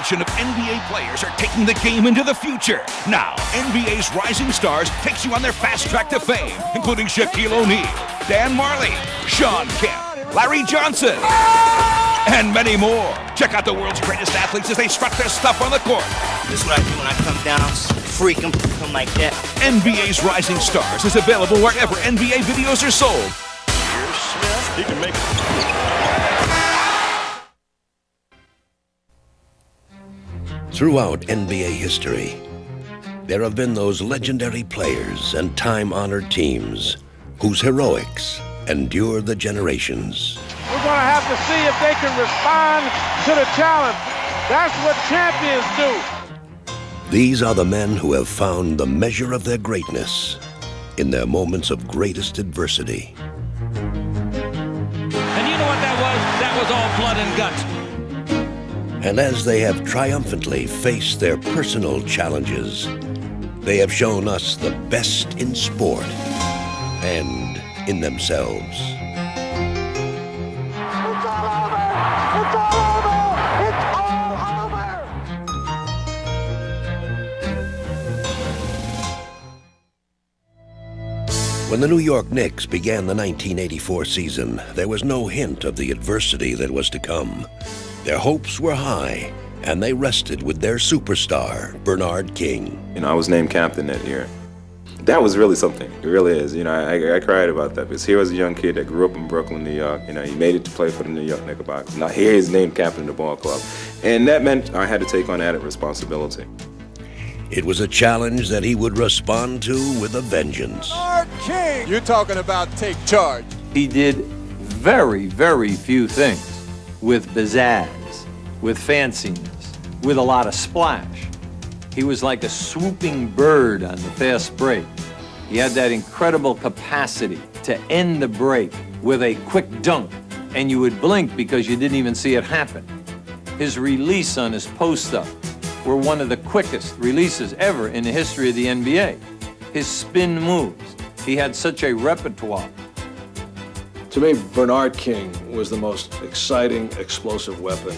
generation of NBA players are taking the game into the future. Now, NBA's Rising Stars takes you on their fast track to fame, including Shaquille O'Neal, Dan Marley, Sean Kemp, Larry Johnson, and many more. Check out the world's greatest athletes as they strut their stuff on the court. This is what I do when I come down, freak them, come like that. NBA's Rising Stars is available wherever NBA videos are sold. Here's Smith. He can make it. Throughout NBA history, there have been those legendary players and time-honored teams whose heroics endure the generations. We're going to have to see if they can respond to the challenge. That's what champions do. These are the men who have found the measure of their greatness in their moments of greatest adversity. And you know what that was? That was all blood and guts. And as they have triumphantly faced their personal challenges, they have shown us the best in sport and in themselves. It's all over! It's all over! It's all over! When the New York Knicks began the 1984 season, there was no hint of the adversity that was to come. Their hopes were high, and they rested with their superstar, Bernard King. You know, I was named captain that year. That was really something. It really is. You know, I cried about that because here was a young kid that grew up in Brooklyn, New York. You know, he made it to play for the New York Knickerbockers. Now here he's named captain of the ball club. And that meant I had to take on added responsibility. It was a challenge that he would respond to with a vengeance. Bernard King! You're talking about take charge. He did very, very few things with pizzazz, with fanciness, with a lot of splash. He was like a swooping bird on the fast break. He had that incredible capacity to end the break with a quick dunk, and you would blink because you didn't even see it happen. His release on his post-up were one of the quickest releases ever in the history of the NBA. His spin moves, he had such a repertoire. To me, Bernard King was the most exciting, explosive weapon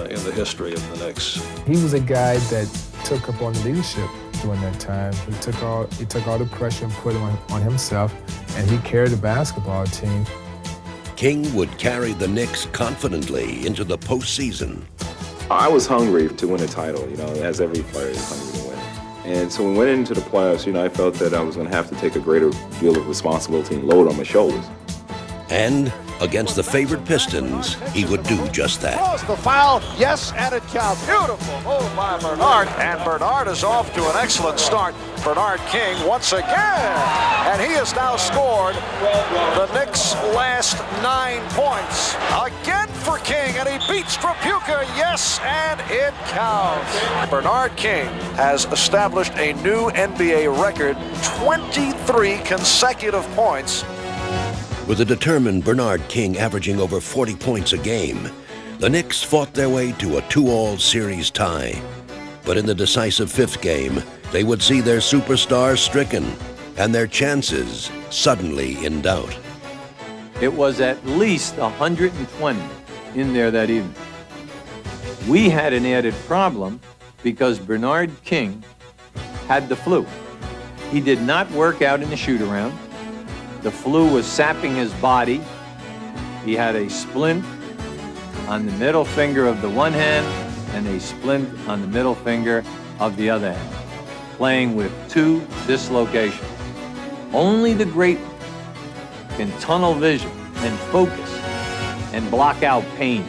in the history of the Knicks. He was a guy that took up on leadership during that time. He took all the pressure and put it on himself, and he carried the basketball team. King would carry the Knicks confidently into the postseason. I was hungry to win a title, you know, as every player is hungry to win. And so when we went into the playoffs, you know, I felt that I was going to have to take a greater deal of responsibility and load on my shoulders. And against the favored Pistons, he would do just that. Draws the foul, yes, and it counts. Beautiful move by Bernard, and Bernard is off to an excellent start. Bernard King once again, and he has now scored the Knicks' last 9 points. Again for King, and he beats Tripucka, yes, and it counts. Bernard King has established a new NBA record, 23 consecutive points. With a determined Bernard King averaging over 40 points a game, the Knicks fought their way to a 2-all series tie. But in the decisive 5th game, they would see their superstars stricken and their chances suddenly in doubt. It was at least 120 in there that evening. We had an added problem because Bernard King had the flu. He did not work out in the shoot-around. The flu was sapping his body. He had a splint on the middle finger of the one hand and a splint on the middle finger of the other hand, playing with 2 dislocations. Only the great can tunnel vision and focus and block out pain.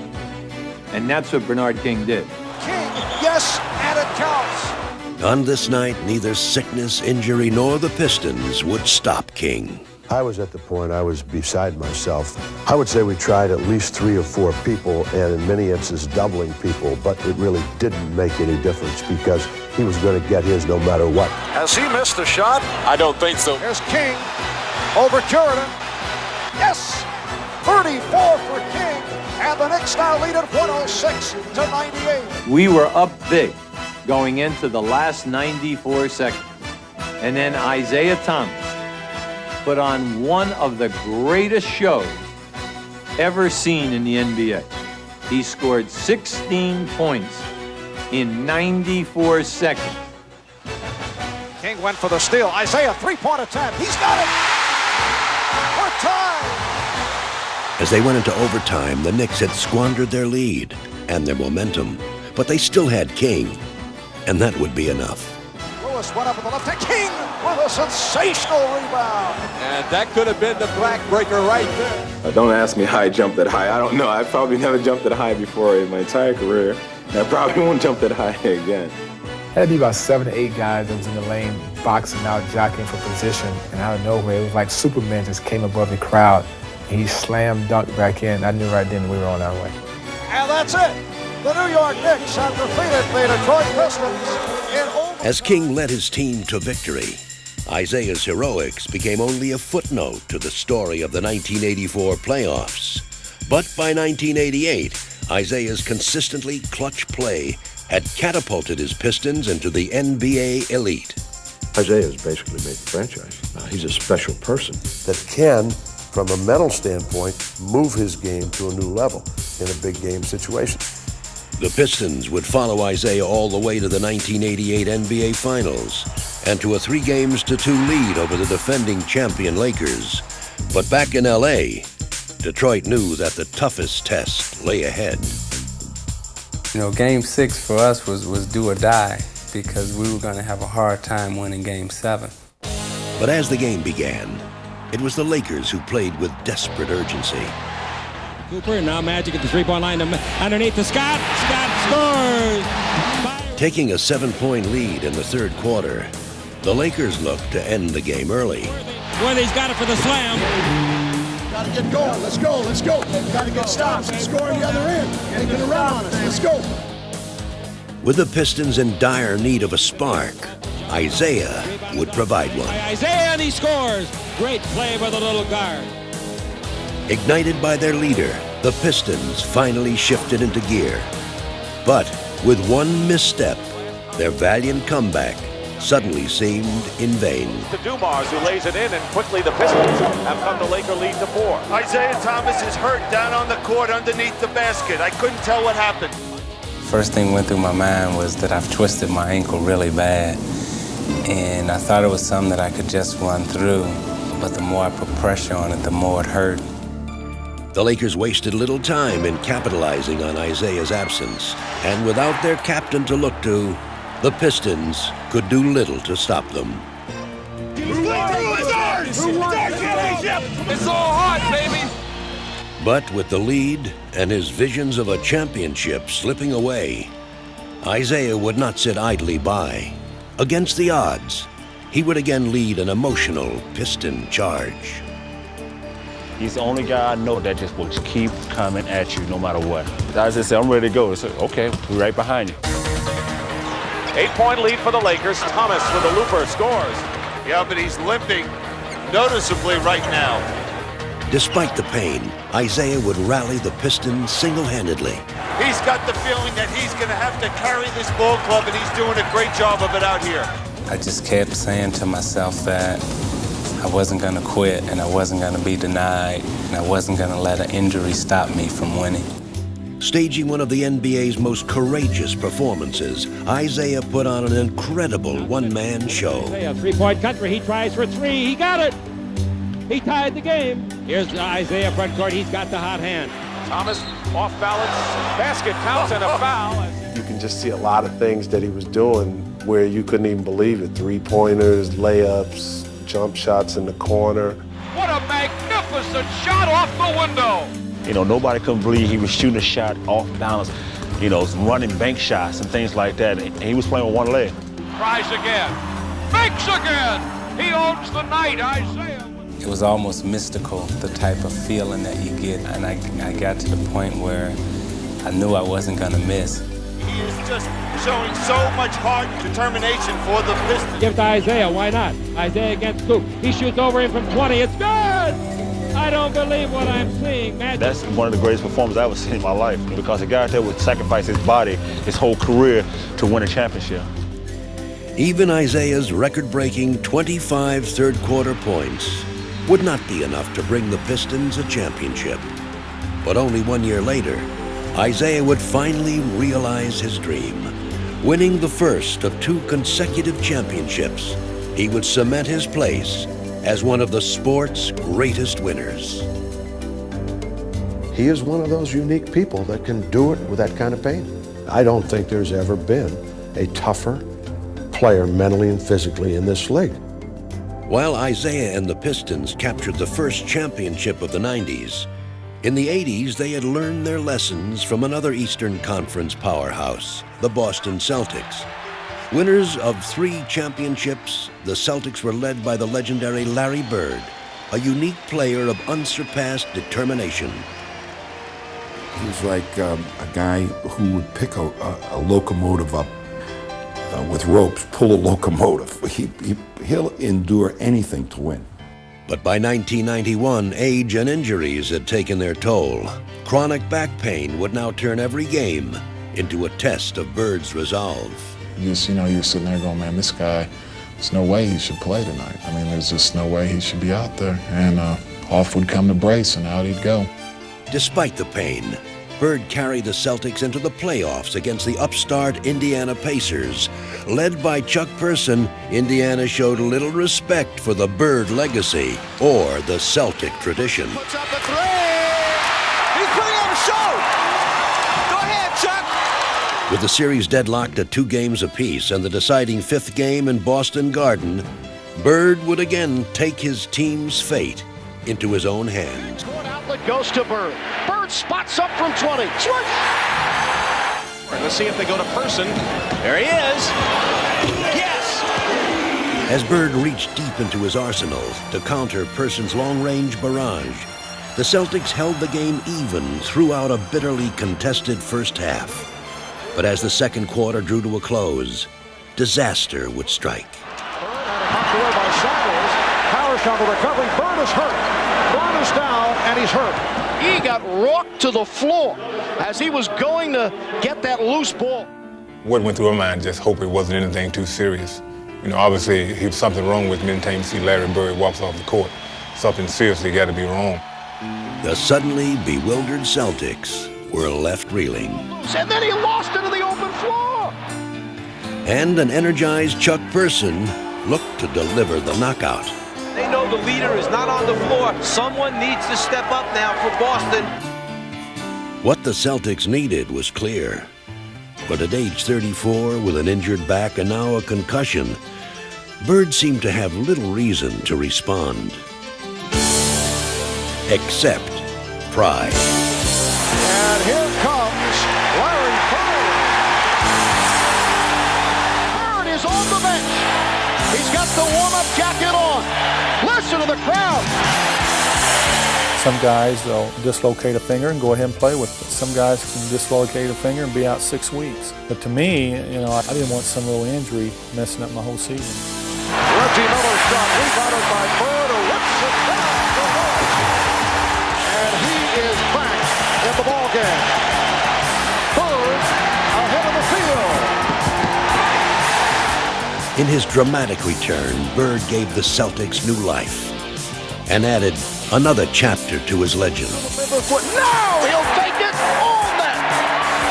And that's what Bernard King did. King, yes, and it counts. On this night, neither sickness, injury, nor the Pistons would stop King. I was at the point I was beside myself. I would say we tried at least 3 or 4 people, and in many instances doubling people, but it really didn't make any difference because he was going to get his no matter what. Has he missed a shot? I don't think so. Here's King over Jordan. Yes! 34 for King, and the Knicks now lead at 106-98. We were up big going into the last 94 seconds. And then Isaiah Thomas put on one of the greatest shows ever seen in the NBA. He scored 16 points in 94 seconds. King went for the steal. Isaiah, three-point attempt. He's got it. We're tied. As they went into overtime, the Knicks had squandered their lead and their momentum, but they still had King, and that would be enough. Lewis went up with the left hand. King with a sensational rebound. And that could have been the backbreaker right there. Don't ask me how I jumped that high. I don't know. I probably never jumped that high before in my entire career. And I probably won't jump that high again. Had to be about 7 to 8 guys that was in the lane boxing out, jockeying for position, and out of nowhere, it was like Superman just came above the crowd. And he slammed dunked back in. I knew right then we were on our way. And that's it. The New York Knicks have defeated the Detroit Pistons in overtime. As King led his team to victory, Isaiah's heroics became only a footnote to the story of the 1984 playoffs. But by 1988, Isaiah's consistently clutch play had catapulted his Pistons into the NBA elite. Isaiah has basically made the franchise. He's a special person that can, from a mental standpoint, move his game to a new level in a big game situation. The Pistons would follow Isaiah all the way to the 1988 NBA Finals and to a 3-2 lead over the defending champion Lakers. But back in LA, Detroit knew that the toughest test lay ahead. You know, Game 6 for us was do or die because we were going to have a hard time winning Game 7. But as the game began, it was the Lakers who played with desperate urgency. Cooper, now Magic at the three-point line underneath the Scott. Scott scores! Taking a 7-point lead in the third quarter, the Lakers looked to end the game early. Worthy's got it for the slam. Gotta get going. Let's go. Let's go. Gotta get stops and score on the other end. They get around on us. Let's go. With the Pistons in dire need of a spark, Isaiah would provide one. Isaiah, and he scores. Great play by the little guard. Ignited by their leader, the Pistons finally shifted into gear. But with one misstep, their valiant comeback suddenly seemed in vain. To Dumars, who lays it in, and quickly the Pistons have come to Laker lead to 4. Isaiah Thomas is hurt down on the court underneath the basket. I couldn't tell what happened. First thing went through my mind was that I've twisted my ankle really bad. And I thought it was something that I could just run through. But the more I put pressure on it, the more it hurt. The Lakers wasted little time in capitalizing on Isaiah's absence. And without their captain to look to, the Pistons could do little to stop them. It's all hot, baby. But with the lead and his visions of a championship slipping away, Isaiah would not sit idly by. Against the odds, he would again lead an emotional Piston charge. He's the only guy I know that just will keep coming at you no matter what. I just say, I'm ready to go. I said, okay, we're right behind you. 8-point lead for the Lakers. Thomas with a looper scores. Yeah, but he's limping noticeably right now. Despite the pain, Isaiah would rally the Pistons single-handedly. He's got the feeling that he's going to have to carry this ball club, and he's doing a great job of it out here. I just kept saying to myself that I wasn't going to quit, and I wasn't going to be denied, and I wasn't going to let an injury stop me from winning. Staging one of the NBA's most courageous performances, Isaiah put on an incredible one-man show. Isaiah, three-point country. He tries for three. He got it. He tied the game. Here's Isaiah front court. He's got the hot hand. Thomas off balance. Basket counts and a foul. You can just see a lot of things that he was doing where you couldn't even believe it. Three-pointers, layups, jump shots in the corner. What a magnificent shot off the window. You know, nobody couldn't believe he was shooting a shot off balance, you know, running bank shots and things like that. And he was playing with one leg. Tries again. Makes again. He owns the night, Isaiah. It was almost mystical, the type of feeling that you get. And I got to the point where I knew I wasn't going to miss. He is just showing so much heart and determination for the Pistons. Give it to Isaiah. Why not? Isaiah against Scoop. He shoots over him from 20. It's good! I don't believe what I'm seeing. Magic. That's one of the greatest performances I've ever seen in my life, because a guy out there would sacrifice his body, his whole career to win a championship. Even Isaiah's record-breaking 25 third-quarter points would not be enough to bring the Pistons a championship. But only 1 year later, Isaiah would finally realize his dream. Winning the first of 2 consecutive championships, he would cement his place as one of the sport's greatest winners. He is one of those unique people that can do it with that kind of pain. I don't think there's ever been a tougher player mentally and physically in this league. While Isiah and the Pistons captured the first championship of the 90s, in the 80s they had learned their lessons from another Eastern Conference powerhouse, the Boston Celtics. Winners of 3 championships, the Celtics were led by the legendary Larry Bird, a unique player of unsurpassed determination. He was like a guy who would pick a locomotive up with ropes, pull a locomotive. He'll endure anything to win. But by 1991, age and injuries had taken their toll. Chronic back pain would now turn every game into a test of Bird's resolve. You're sitting there going, man, this guy, there's no way he should play tonight. I mean, there's just no way he should be out there. And off would come the brace, and out he'd go. Despite the pain, Bird carried the Celtics into the playoffs against the upstart Indiana Pacers. Led by Chuck Person, Indiana showed little respect for the Bird legacy or the Celtic tradition. Puts up a 3. He's putting on a show. Go ahead, Chuck. With the series deadlocked at 2 games apiece and the deciding 5th game in Boston Garden, Bird would again take his team's fate into his own hands. Outlet goes to Bird. Bird spots up from 20. Switch! Let's see if they go to Person. There he is. Yes! As Bird reached deep into his arsenal to counter Person's long-range barrage, the Celtics held the game even throughout a bitterly contested first half. But as the second quarter drew to a close, disaster would strike. Knocked away by Samuels. Power shot to recovery. Bird is hurt. Bird is down, and he's hurt. He got rocked to the floor as he was going to get that loose ball. What went through my mind, just hope it wasn't anything too serious. Obviously, he was something wrong with me. Anytime you see Larry Bird walks off the court, something seriously got to be wrong. The suddenly bewildered Celtics were left reeling. And then he lost it to the open floor. And an energized Chuck Person looked to deliver the knockout. They know the leader is not on the floor. Someone needs to step up now for Boston. What the Celtics needed was clear. But at age 34, with an injured back and now a concussion, Bird seemed to have little reason to respond. Except pride. And here comes Larry Bird. Bird is on the bench. He's got the warm-up jacket on. Listen to the crowd. Some guys, they'll dislocate a finger and go ahead and play with it. Some guys can dislocate a finger and be out 6 weeks. But to me, I didn't want some little injury messing up my whole season. Reggie Miller's shot rebounded by Bird, who whips it down the line. And he is back in the ballgame. Bird ahead of the field. In his dramatic return, Bird gave the Celtics new life and added another chapter to his legend. Now he'll take it on that.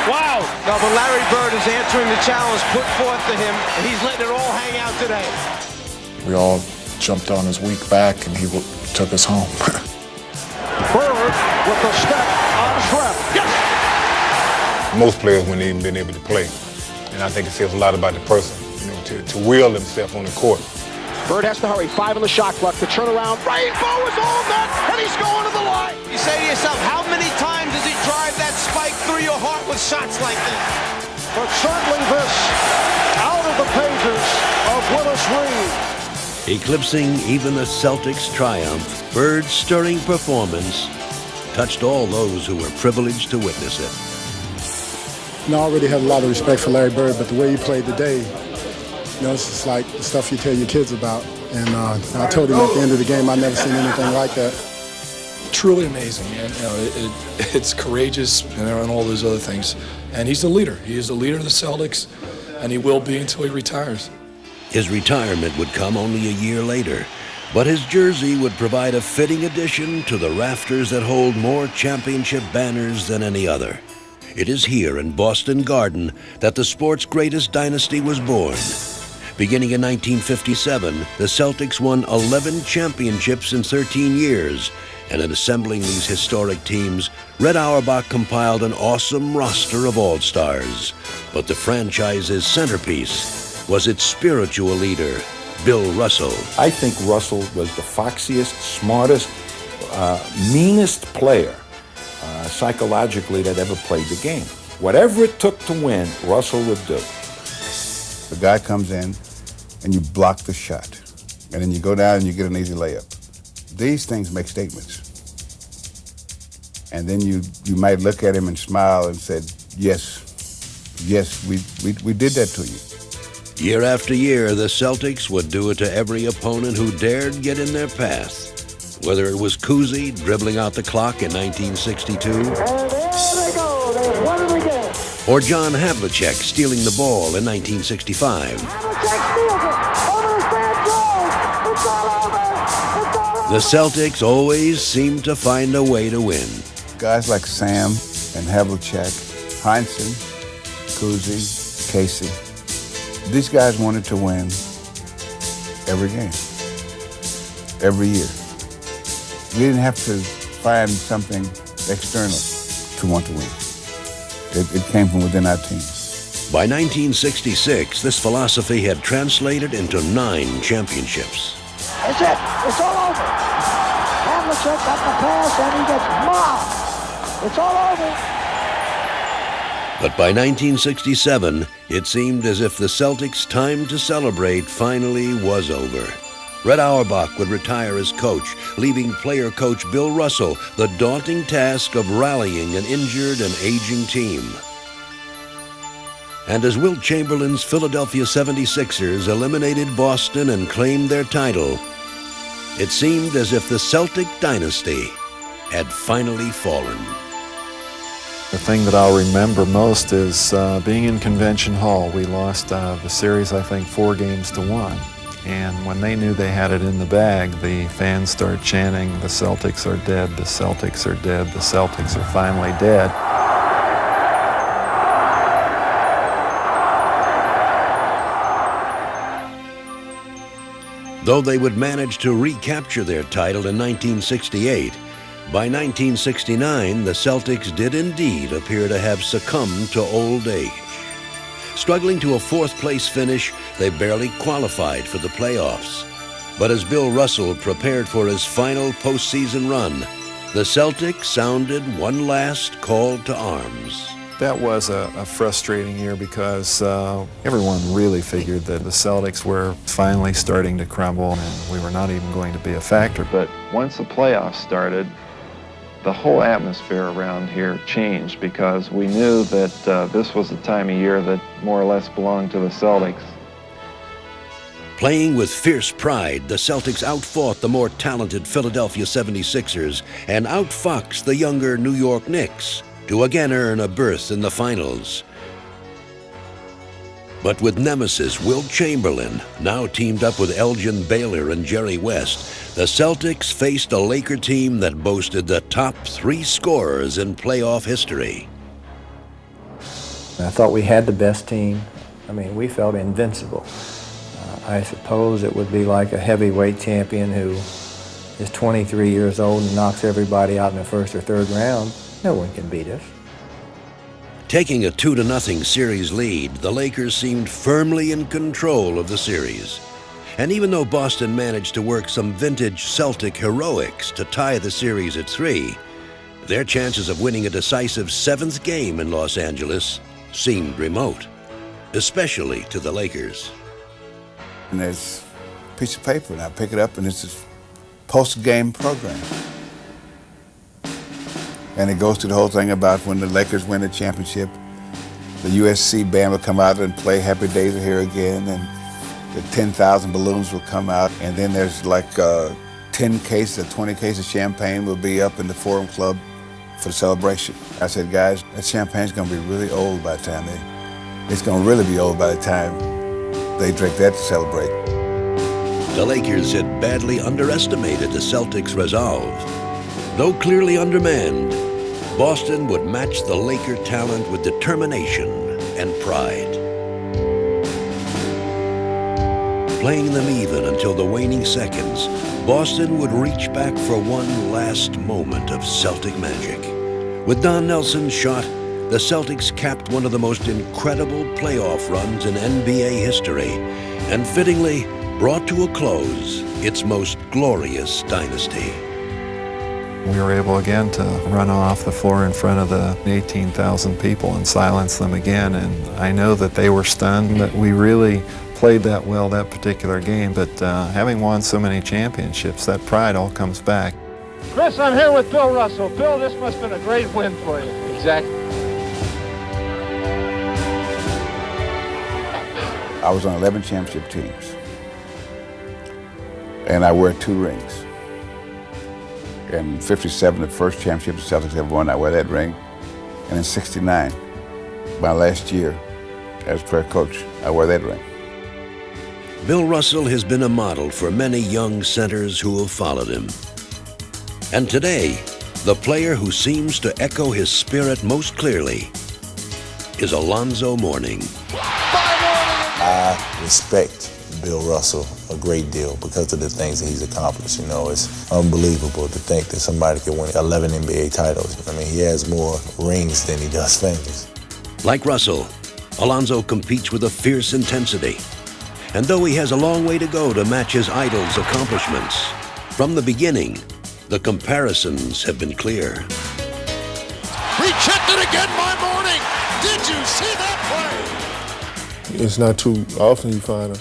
Wow. No, but Larry Bird is answering the challenge put forth to him, and he's letting it all hang out today. We all jumped on his weak back, and he took us home. Bird with the step on Shrep. Yes! Most players wouldn't even been able to play. And I think it says a lot about the person, to will himself on the court. Bird has to hurry. 5 on the shot clock. The turnaround. Rainbow is on that, and he's going to the line. You say to yourself, how many times does he drive that spike through your heart with shots like this? But certainly this, out of the pages of Willis Reed. Eclipsing even the Celtics' triumph, Bird's stirring performance touched all those who were privileged to witness it. I already had a lot of respect for Larry Bird, but the way he played today, it's just like the stuff you tell your kids about. And I told him at the end of the game, I've never seen anything like that. Truly amazing. And, it's courageous and all those other things. And he's the leader. He is the leader of the Celtics, and he will be until he retires. His retirement would come only a year later, but his jersey would provide a fitting addition to the rafters that hold more championship banners than any other. It is here in Boston Garden that the sport's greatest dynasty was born. Beginning in 1957, the Celtics won 11 championships in 13 years, and in assembling these historic teams, Red Auerbach compiled an awesome roster of all-stars. But the franchise's centerpiece was its spiritual leader, Bill Russell. I think Russell was the foxiest, smartest, meanest player psychologically that ever played the game. Whatever it took to win, Russell would do. The guy comes in and you block the shot, and then you go down and you get an easy layup. These things make statements. And then you might look at him and smile and said, yes, we did that to you. Year after year, the Celtics would do it to every opponent who dared get in their path. Whether it was Cousy dribbling out the clock in 1962, or John Havlicek stealing the ball in 1965. The Celtics always seemed to find a way to win. Guys like Sam and Havlicek, Heinsohn, Cousy, Casey, these guys wanted to win every game, every year. We didn't have to find something external to want to win. It came from within our team. By 1966, this philosophy had translated into 9 championships. That's it. It's all over. Havlicek got the pass and he gets mobbed. It's all over. But by 1967, it seemed as if the Celtics' time to celebrate finally was over. Red Auerbach would retire as coach, leaving player coach Bill Russell the daunting task of rallying an injured and aging team. And as Wilt Chamberlain's Philadelphia 76ers eliminated Boston and claimed their title, it seemed as if the Celtic dynasty had finally fallen. The thing that I'll remember most is being in Convention Hall. We lost the series, I think, 4-1. And when they knew they had it in the bag, the fans started chanting, "The Celtics are dead, the Celtics are dead, the Celtics are finally dead." Though they would manage to recapture their title in 1968, by 1969, the Celtics did indeed appear to have succumbed to old age. Struggling to a 4th-place finish, they barely qualified for the playoffs. But as Bill Russell prepared for his final postseason run, the Celtics sounded one last call to arms. That was a frustrating year because everyone really figured that the Celtics were finally starting to crumble and we were not even going to be a factor. But once the playoffs started, the whole atmosphere around here changed because we knew that this was the time of year that more or less belonged to the Celtics. Playing with fierce pride, the Celtics outfought the more talented Philadelphia 76ers and outfoxed the younger New York Knicks to again earn a berth in the finals. But with nemesis Wilt Chamberlain, now teamed up with Elgin Baylor and Jerry West, the Celtics faced a Laker team that boasted the top 3 scorers in playoff history. I thought we had the best team. I mean, we felt invincible. I suppose it would be like a heavyweight champion who is 23 years old and knocks everybody out in the 1st or 3rd round. No one can beat us. Taking a 2-0 series lead, the Lakers seemed firmly in control of the series. And even though Boston managed to work some vintage Celtic heroics to tie the series at 3, their chances of winning a decisive 7th game in Los Angeles seemed remote, especially to the Lakers. And there's a piece of paper, and I pick it up, and it's this post-game program. And it goes through the whole thing about when the Lakers win the championship, the USC band will come out and play Happy Days Are Here Again, and the 10,000 balloons will come out, and then there's like 10 cases or 20 cases of champagne will be up in the Forum Club for the celebration. I said, guys, that champagne's gonna be really old by the time it's gonna really be old by the time they drink that to celebrate. The Lakers had badly underestimated the Celtics' resolve. Though clearly undermanned, Boston would match the Laker talent with determination and pride. Playing them even until the waning seconds, Boston would reach back for one last moment of Celtic magic. With Don Nelson's shot, the Celtics capped one of the most incredible playoff runs in NBA history, and fittingly brought to a close its most glorious dynasty. We were able again to run off the floor in front of the 18,000 people and silence them again, and I know that they were stunned that we really played that well that particular game, but having won so many championships, that pride all comes back. Chris, I'm here with Bill Russell. Bill, this must have been a great win for you. Exactly. I was on 11 championship teams, and I wear 2 rings. In 57, the first championship the Celtics ever won, I wear that ring. And in 69, my last year as player coach, I wear that ring. Bill Russell has been a model for many young centers who have followed him. And today, the player who seems to echo his spirit most clearly is Alonzo Mourning. I respect Bill Russell a great deal because of the things that he's accomplished. You know, it's unbelievable to think that somebody can win 11 NBA titles. I mean, he has more rings than he does fingers. Like Russell, Alonzo competes with a fierce intensity. And though he has a long way to go to match his idol's accomplishments, from the beginning, the comparisons have been clear. Rechecked it again by Mourning. Did you see that play? It's not too often you find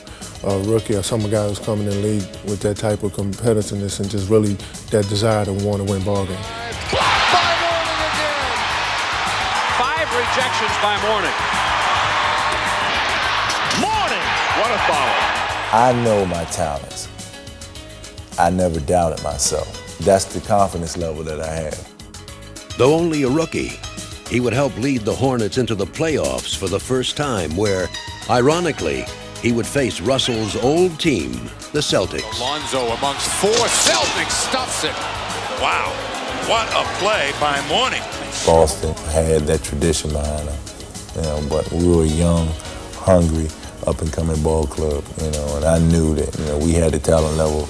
a rookie or some guy who's coming in the league with that type of competitiveness and just really that desire to want to win ball games. Blocked by Mourning again. 5 rejections by Mourning. Mourning, what a foul. I know my talents. I never doubted myself. That's the confidence level that I have. Though only a rookie, he would help lead the Hornets into the playoffs for the first time, where, ironically, he would face Russell's old team, the Celtics. Alonzo amongst 4 Celtics stuffs it. Wow, what a play by Mourning. Boston had that tradition behind them, you know, but we were a young, hungry, up-and-coming ball club, you know, and I knew that, you know, we had the talent level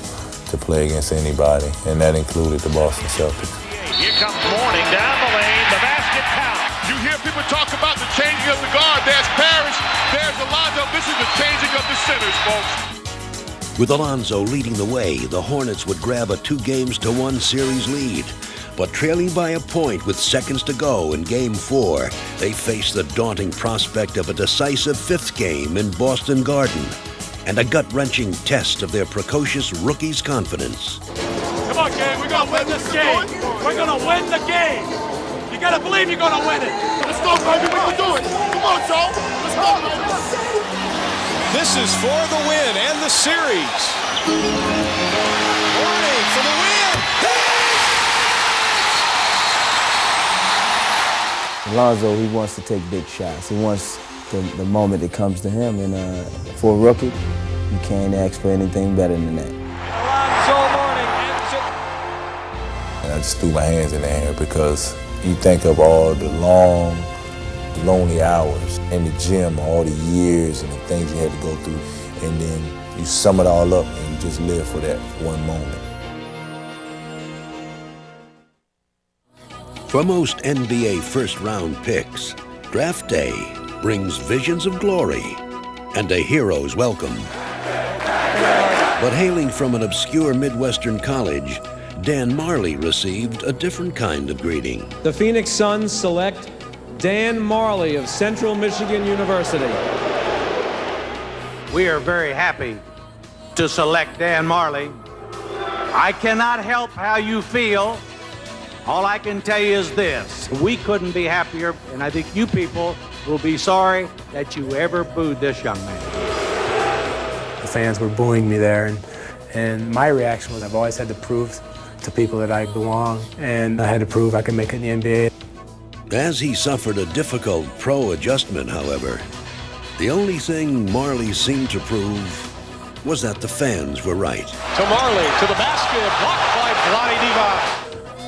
to play against anybody, and that included the Boston Celtics. Here comes Mourning down the lane, the basket count. You hear people talk about the changing of the guard. There's Parrish, there's Alonzo. This is the changing of the centers, folks. With Alonzo leading the way, the Hornets would grab a 2-1 series lead. But trailing by a point with seconds to go in Game 4, they faced the daunting prospect of a decisive 5th game in Boston Garden, and a gut-wrenching test of their precocious rookie's confidence. Come on, gang, we're gonna win this game. We're gonna win the game. You gotta believe you're gonna win it. Let's go, baby, we can do it. Come on, Joe. Let's go, baby. This is for the win and the series. Mourning for the win. Alonzo, he wants to take big shots. He wants the moment that comes to him, and for a rookie, you can't ask for anything better than that. Alonzo Mourning ends it. And I just threw my hands in the air because you think of all the long, lonely hours in the gym, all the years and the things you had to go through, and then you sum it all up and you just live for that one moment. For most NBA first-round picks, draft day brings visions of glory and a hero's welcome. But hailing from an obscure Midwestern college, Dan Marley received a different kind of greeting. The Phoenix Suns select Dan Marley of Central Michigan University. We are very happy to select Dan Marley. I cannot help how you feel. All I can tell you is this: we couldn't be happier, and I think you people will be sorry that you ever booed this young man. The fans were booing me there, and my reaction was I've always had to prove to people that I belong, and I had to prove I could make it in the NBA. As he suffered a difficult pro adjustment, however, the only thing Marley seemed to prove was that the fans were right. To Marley, to the basket, blocked by Vlade Divac.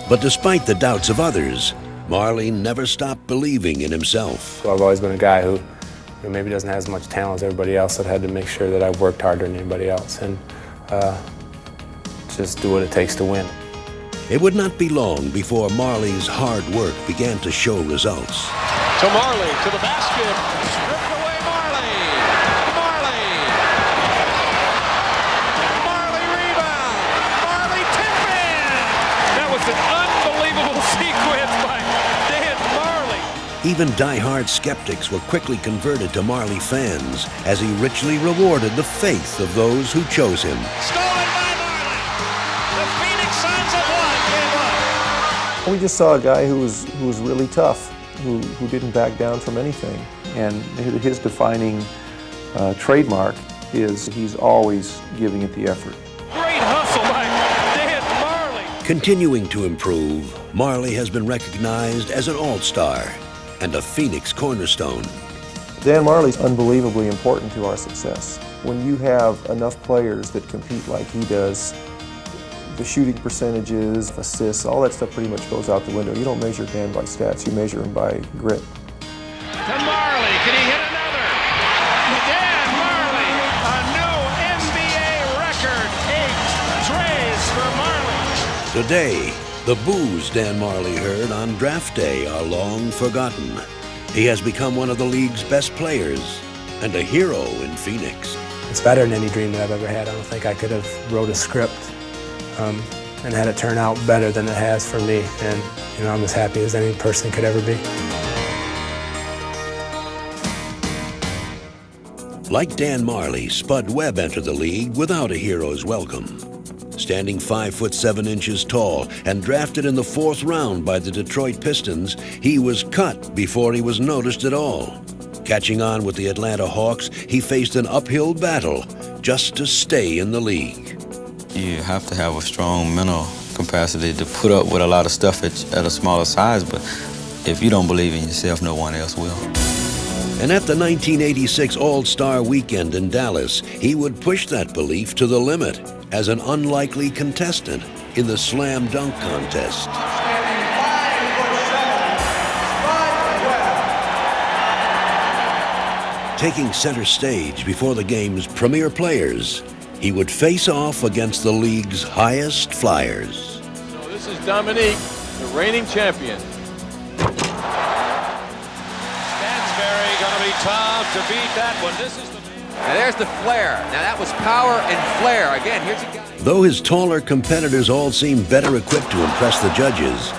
But despite the doubts of others, Marley never stopped believing in himself. I've always been a guy who maybe doesn't have as much talent as everybody else. I've had to make sure that I worked harder than anybody else and just do what it takes to win. It would not be long before Marley's hard work began to show results. To Marley, to the basket. Stripped away Marley. Marley. Marley rebound. Marley tip in. That was an unbelievable sequence by Dan Marley. Even die-hard skeptics were quickly converted to Marley fans as he richly rewarded the faith of those who chose him. Stolen by Marley. The Phoenix Suns have won game one. We just saw a guy who was really tough, who didn't back down from anything. And his defining trademark is he's always giving it the effort. Great hustle by Dan Marley. Continuing to improve, Marley has been recognized as an all-star and a Phoenix cornerstone. Dan Marley's unbelievably important to our success. When you have enough players that compete like he does, the shooting percentages, assists, all that stuff pretty much goes out the window. You don't measure Dan by stats, you measure him by grit. To Marley, can he hit another? Dan Marley, a new NBA record, 8 trays for Marley. Today, the boos Dan Marley heard on draft day are long forgotten. He has become one of the league's best players and a hero in Phoenix. It's better than any dream that I've ever had. I don't think I could have wrote a script and had it turn out better than it has for me. And I'm as happy as any person could ever be. Like Dan Marley, Spud Webb entered the league without a hero's welcome. Standing 5'7" tall and drafted in the 4th round by the Detroit Pistons, he was cut before he was noticed at all. Catching on with the Atlanta Hawks, he faced an uphill battle just to stay in the league. You have to have a strong mental capacity to put up with a lot of stuff at a smaller size, but if you don't believe in yourself, no one else will. And at the 1986 All-Star Weekend in Dallas, he would push that belief to the limit as an unlikely contestant in the slam dunk contest. Taking center stage before the game's premier players, he would face off against the league's highest flyers. So this is Dominique, the reigning champion. Stansberry going to be tough to beat that one. This is the man. And there's the flare. Now that was power and flare. Again, here's a guy. Though his taller competitors all seemed better equipped to impress the judges,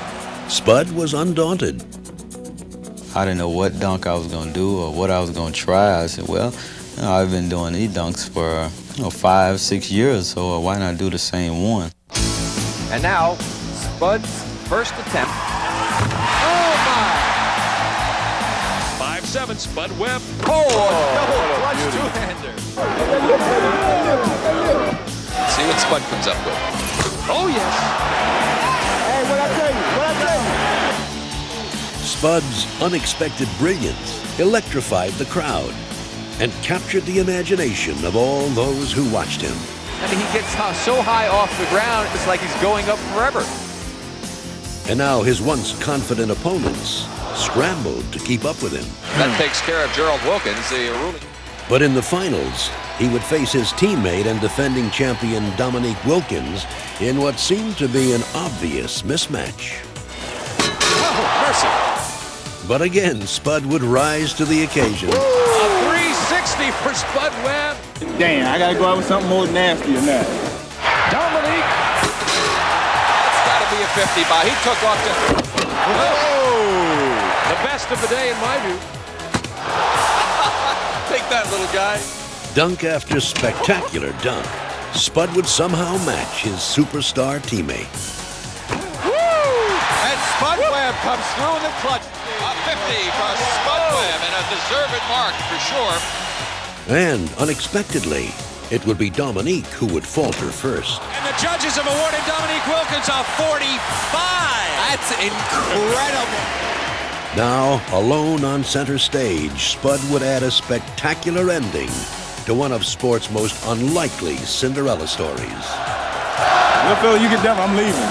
Spud was undaunted. I didn't know what dunk I was going to do or what I was going to try. I said, well, I've been doing these dunks for 5-6 years, so why not do the same one? And now, Spud's first attempt. Oh, my! 5'7", Spud Webb. Oh, double clutch two-hander. See what Spud comes up with. Oh, yes. Hey, what I tell you? Spud's unexpected brilliance electrified the crowd and captured the imagination of all those who watched him. I mean, he gets so high off the ground, it's like he's going up forever. And now his once confident opponents scrambled to keep up with him. That takes care of Gerald Wilkins, the ruling. But in the finals, he would face his teammate and defending champion Dominique Wilkins in what seemed to be an obvious mismatch. Oh, mercy. But again, Spud would rise to the occasion. A 360 for Spud Webb. Damn, I gotta go out with something more nasty than that. Dominique. It's gotta be a 50 by. He took off the... Oh! The best of the day in my view. Take that, little guy. Dunk after spectacular dunk, Spud would somehow match his superstar teammate. And Spud Webb comes through in the clutch. A 50 for Spud Webb, and a deserved mark for sure. And unexpectedly, it would be Dominique who would falter first. And the judges have awarded Dominique Wilkins a 45. That's incredible. Now, alone on center stage, Spud would add a spectacular ending to one of sport's most unlikely Cinderella stories. Well, fella, you get done, I'm leaving.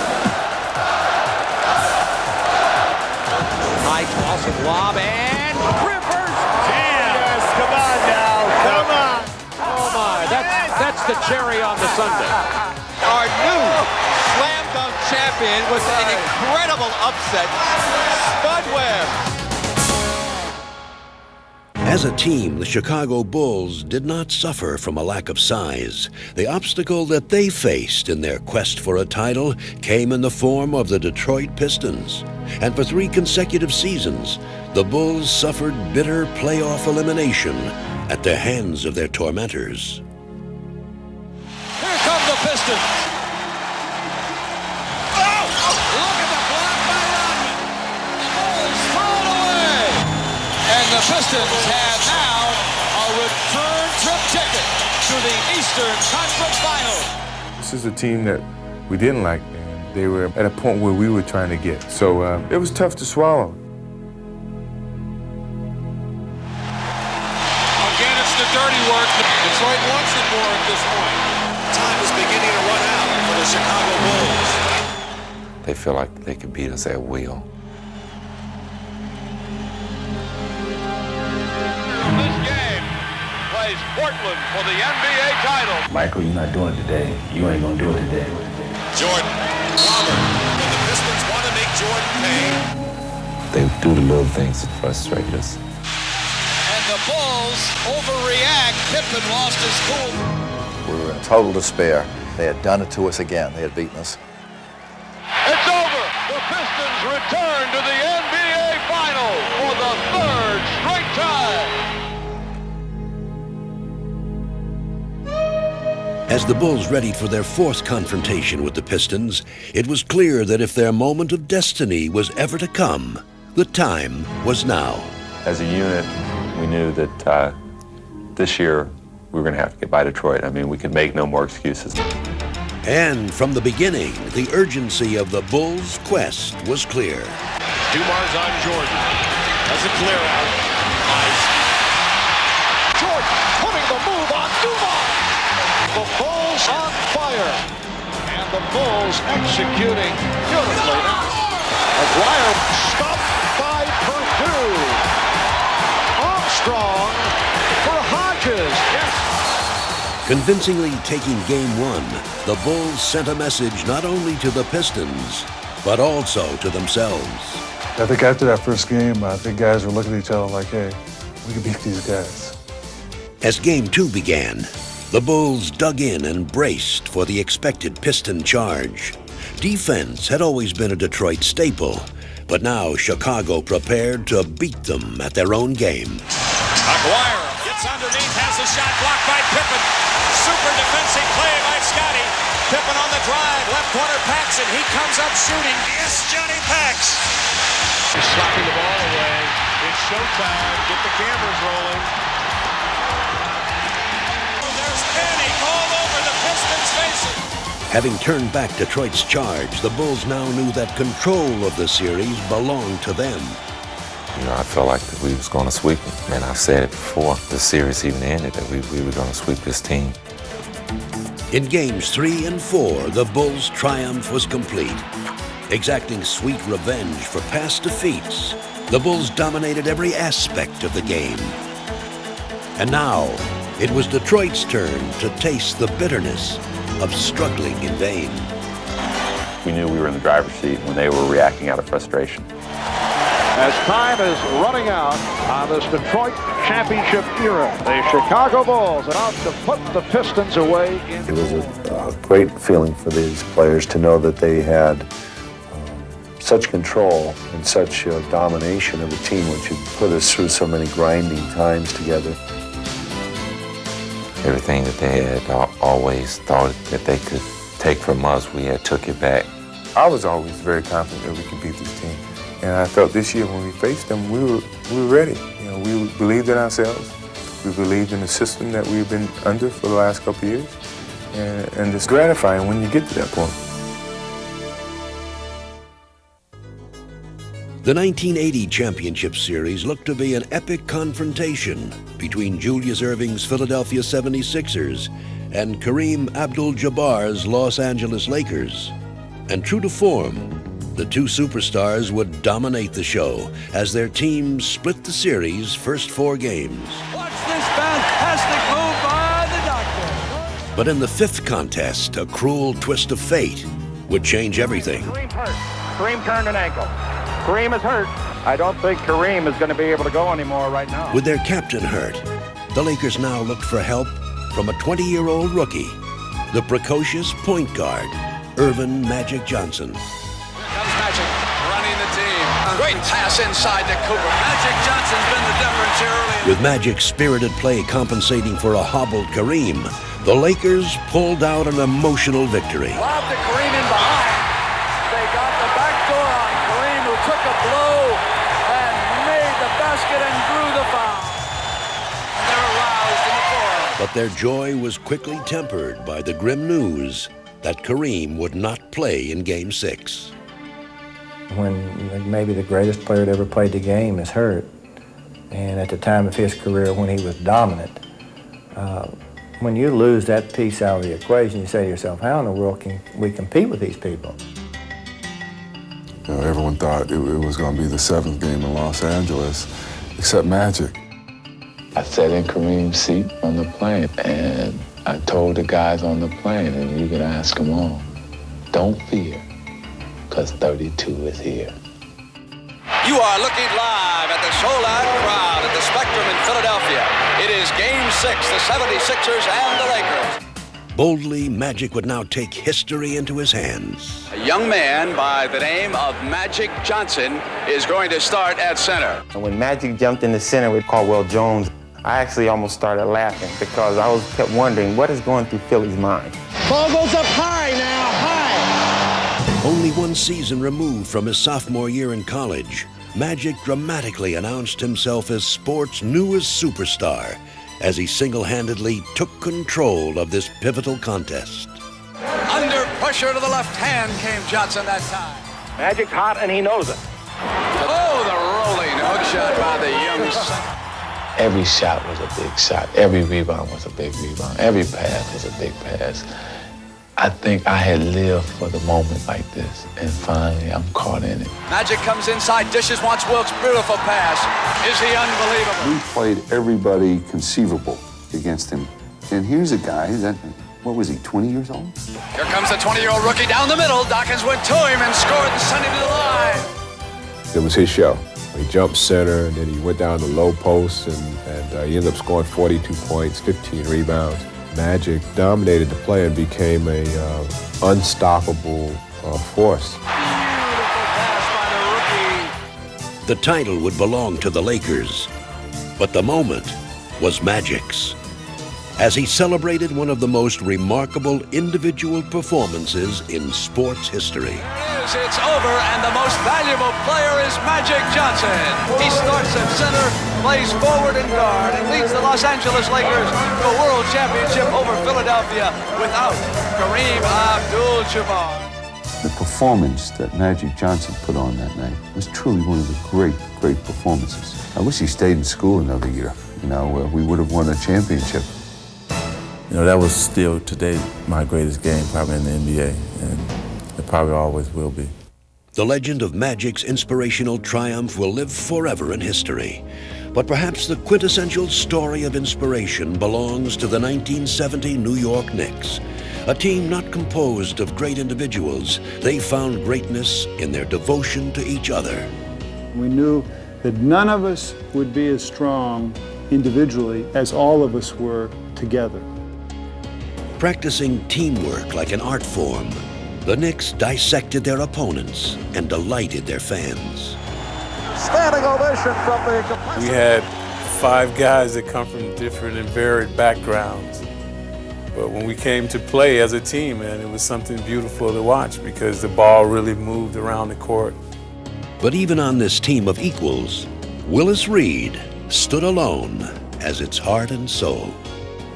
right, tossing lob, and Rivers. Yes, come on now. Come on. Oh my, that's the cherry on the sundae. Our new slam dunk champion was an incredible upset. Spud Webb. As a team, the Chicago Bulls did not suffer from a lack of size. The obstacle that they faced in their quest for a title came in the form of the Detroit Pistons. And for 3 consecutive seasons, the Bulls suffered bitter playoff elimination at the hands of their tormentors. Here come the Pistons. Oh! Look at the block by Rodman. Bulls throw it away. And the Pistons have now a return trip ticket to the Eastern Conference Finals. This is a team that we didn't like, and they were at a point where we were trying to get. So it was tough to swallow. Again, it's the dirty work. Detroit wants it more at this point. Time is beginning to run out for the Chicago Bulls. They feel like they can beat us at will. This game plays Portland for the NBA title. Michael, you're not doing it today. You ain't gonna do it today. Jordan, Robert, and the Pistons want to make Jordan pay. They do the little things to frustrate us. And the Bulls overreact. Pippen lost his cool. We were in total despair. They had done it to us again. They had beaten us. It's over. The Pistons return to the NBA Finals for the 3rd straight time. As the Bulls readied for their 4th confrontation with the Pistons, it was clear that if their moment of destiny was ever to come, the time was now. As a unit, we knew that this year we were going to have to get by Detroit. I mean, we could make no more excuses. And from the beginning, the urgency of the Bulls' quest was clear. Dumars on Jordan. That's a clear out. Nice. Jordan putting the move on Dumars. The Bulls on fire. And the Bulls executing beautifully now. Aguirre stopped by Purdue. Armstrong for Hodges. Yes. Convincingly taking Game 1, the Bulls sent a message not only to the Pistons, but also to themselves. I think after that first game, I think guys were looking at each other like, hey, we can beat these guys. As Game 2 began, the Bulls dug in and braced for the expected Piston charge. Defense had always been a Detroit staple, but now Chicago prepared to beat them at their own game. Aguirre gets underneath, has a shot blocked by Pippen. Super defensive play by Scotty. Pippen on the drive, left corner Paxson. He comes up shooting. Yes, Johnny Pax. He's slapping the ball away. It's showtime. Get the cameras rolling. There's panic all over the Pistons' faces. Having turned back Detroit's charge, the Bulls now knew that control of the series belonged to them. You know, I felt like that we was going to sweep them. Man, I've said it before the series even ended that we were going to sweep this team. In Games 3 and 4, the Bulls' triumph was complete. Exacting sweet revenge for past defeats, the Bulls dominated every aspect of the game. And now, it was Detroit's turn to taste the bitterness of struggling in vain. We knew we were in the driver's seat when they were reacting out of frustration. As time is running out on this Detroit championship era, the Chicago Bulls are out to put the Pistons away. It was a great feeling for these players to know that they had such control and such domination of the team, which had put us through so many grinding times together. Everything that they had always thought that they could take from us, we had took it back. I was always very confident that we could beat this team. And I felt this year when we faced them, we were ready. You know, we believed in ourselves. We believed in the system that we've been under for the last couple of years. And it's gratifying when you get to that point. The 1980 championship series looked to be an epic confrontation between Julius Erving's Philadelphia 76ers and Kareem Abdul-Jabbar's Los Angeles Lakers. And true to form, The two superstars would dominate the show as their teams split the series' first 4 games. Watch this fantastic move by the doctor. But in the 5th contest, a cruel twist of fate would change everything. Kareem's hurt. Kareem turned an ankle. Kareem is hurt. I don't think Kareem is going to be able to go anymore right now. With their captain hurt, the Lakers now looked for help from a 20-year-old rookie, the precocious point guard, Earvin Magic Johnson. Magic running the team. Great pass inside to Cooper. Magic Johnson's been the difference here early. With Magic's spirited play compensating for a hobbled Kareem, the Lakers pulled out an emotional victory. Lobbed to Kareem in behind. They got the back door on Kareem, who took a blow and made the basket and drew the foul. And they're aroused in the fourth. But their joy was quickly tempered by the grim news that Kareem would not play in Game 6. When maybe the greatest player that ever played the game is hurt, and at the time of his career when he was dominant, when you lose that piece out of the equation, you say to yourself, how in the world can we compete with these people? You know, everyone thought it was going to be the 7th game in Los Angeles, except Magic. I sat in Kareem's seat on the plane, and I told the guys on the plane, and you can ask them all, don't fear, because 32 is here. You are looking live at the sold-out crowd at the Spectrum in Philadelphia. It is Game 6, the 76ers and the Lakers. Boldly, Magic would now take history into his hands. A young man by the name of Magic Johnson is going to start at center. When Magic jumped in the center with Caldwell Jones, I actually almost started laughing because I kept wondering what is going through Philly's mind. Ball goes up high now, high. Only 1 season removed from his sophomore year in college, Magic dramatically announced himself as sports' newest superstar as he single-handedly took control of this pivotal contest. Under pressure to the left hand came Johnson that time. Magic's hot, and he knows it. Oh, the rolling hook shot by the young center. Every shot was a big shot. Every rebound was a big rebound. Every pass was a big pass. I think I had lived for the moment like this, and finally I'm caught in it. Magic comes inside, dishes, wants Wilkes, beautiful pass. Is he unbelievable? We played everybody conceivable against him. And here's a guy that, what was he, 20 years old? Here comes the 20-year-old rookie down the middle. Dawkins went to him and scored and sent him to the line. It was his show. He jumped center, and then he went down the low post, and he ended up scoring 42 points, 15 rebounds. Magic dominated the play and became a unstoppable force. The title would belong to the Lakers, but the moment was Magic's, as he celebrated one of the most remarkable individual performances in sports history. It's over, and the most valuable player is Magic Johnson. He starts at center, plays forward and guard, and leads the Los Angeles Lakers to a world championship over Philadelphia without Kareem Abdul-Jabbar. The performance that Magic Johnson put on that night was truly one of the great, great performances. I wish he stayed in school another year. You know, we would have won a championship. You know, that was still today my greatest game probably in the NBA, and it probably always will be. The legend of Magic's inspirational triumph will live forever in history. But perhaps the quintessential story of inspiration belongs to the 1970 New York Knicks, a team not composed of great individuals. They found greatness in their devotion to each other. We knew that none of us would be as strong individually as all of us were together. Practicing teamwork like an art form, the Knicks dissected their opponents and delighted their fans. Standing ovation from the capacity. We had 5 guys that come from different and varied backgrounds. But when we came to play as a team, man, it was something beautiful to watch because the ball really moved around the court. But even on this team of equals, Willis Reed stood alone as its heart and soul.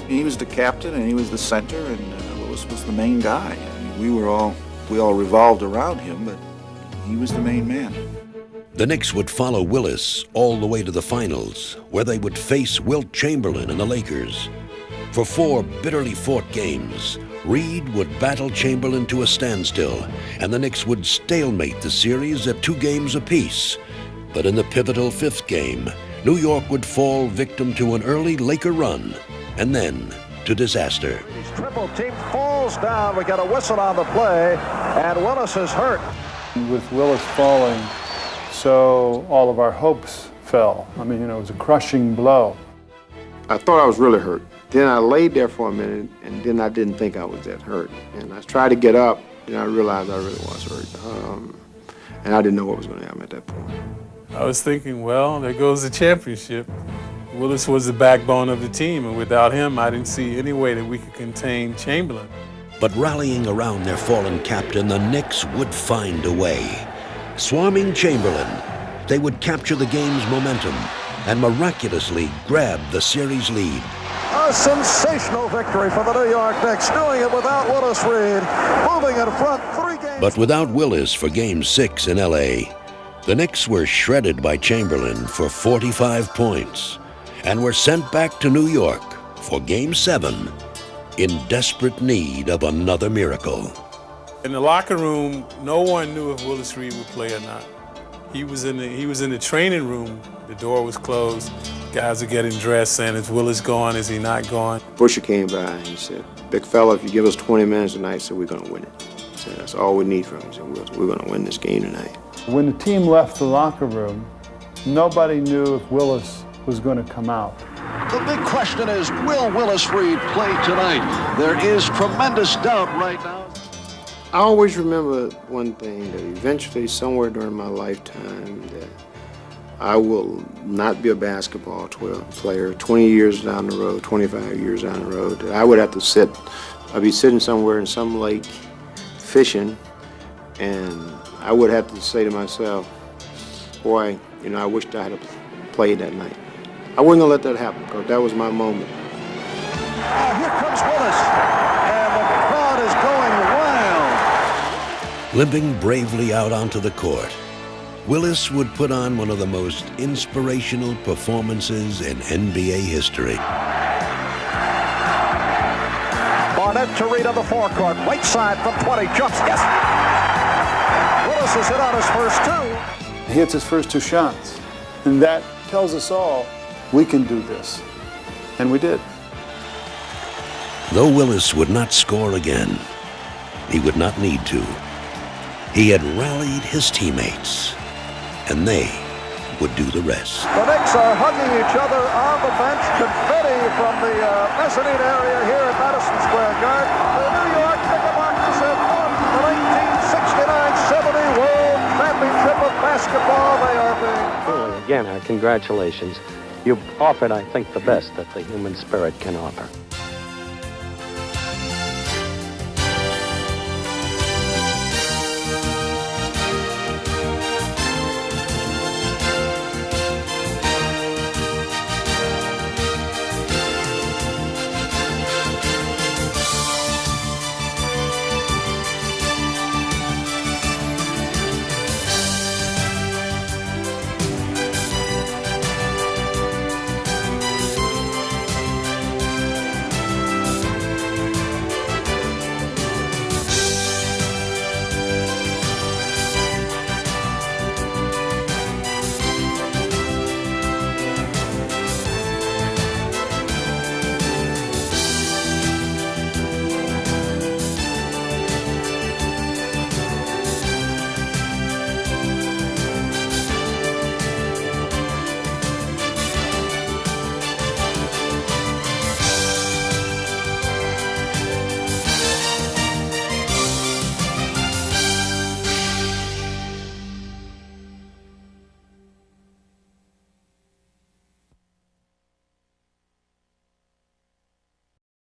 He was the captain and he was the center, and Willis was the main guy. I mean, we all revolved around him, but he was the main man. The Knicks would follow Willis all the way to the finals, where they would face Wilt Chamberlain and the Lakers. For 4 bitterly fought games, Reed would battle Chamberlain to a standstill, and the Knicks would stalemate the series at 2 games apiece. But in the pivotal 5th game, New York would fall victim to an early Laker run, and then to disaster. Triple team falls down. We got a whistle on the play, and Willis is hurt. With Willis falling, so all of our hopes fell. I mean, it was a crushing blow. I thought I was really hurt. Then I laid there for a minute, and then I didn't think I was that hurt. And I tried to get up, and I realized I really was hurt. And I didn't know what was going to happen at that point. I was thinking, well, there goes the championship. Willis was the backbone of the team, and without him, I didn't see any way that we could contain Chamberlain. But rallying around their fallen captain, the Knicks would find a way. Swarming Chamberlain, they would capture the game's momentum and miraculously grab the series lead. A sensational victory for the New York Knicks, doing it without Willis Reed, moving in front 3 games. But without Willis for Game 6 in L.A., the Knicks were shredded by Chamberlain for 45 points and were sent back to New York for Game 7 in desperate need of another miracle. In the locker room, no one knew if Willis Reed would play or not. He was in the training room. The door was closed. Guys are getting dressed, saying, is Willis gone? Is he not gone? Busher came by and he said, big fella, if you give us 20 minutes tonight, so we're going to win it. He said, that's all we need from him. He said, we're going to win this game tonight. When the team left the locker room, nobody knew if Willis was going to come out. The big question is, will Willis Reed play tonight? There is tremendous doubt right now. I always remember one thing, that eventually, somewhere during my lifetime, that I will not be a basketball player 20 years down the road, 25 years down the road. I would have to I'd be sitting somewhere in some lake fishing, and I would have to say to myself, boy, I wished I had played that night. I wasn't going to let that happen, because that was my moment. Here comes Willis, and the crowd is going wild. Limping bravely out onto the court, Willis would put on one of the most inspirational performances in NBA history. Barnett to Reed on the forecourt, right side from 20, jumps, yes! Willis has hit on his first 2. He hits his first 2 shots, and that tells us all we can do this, and we did. Though Willis would not score again, he would not need to. He had rallied his teammates, and they would do the rest. The Knicks are hugging each other on the bench. Confetti from the mezzanine area here at Madison Square Garden. The New York Knickerbockers have won the 1969-70 World Championship of Basketball. They are being... Again, our congratulations. You've offered, I think, the best that the human spirit can offer.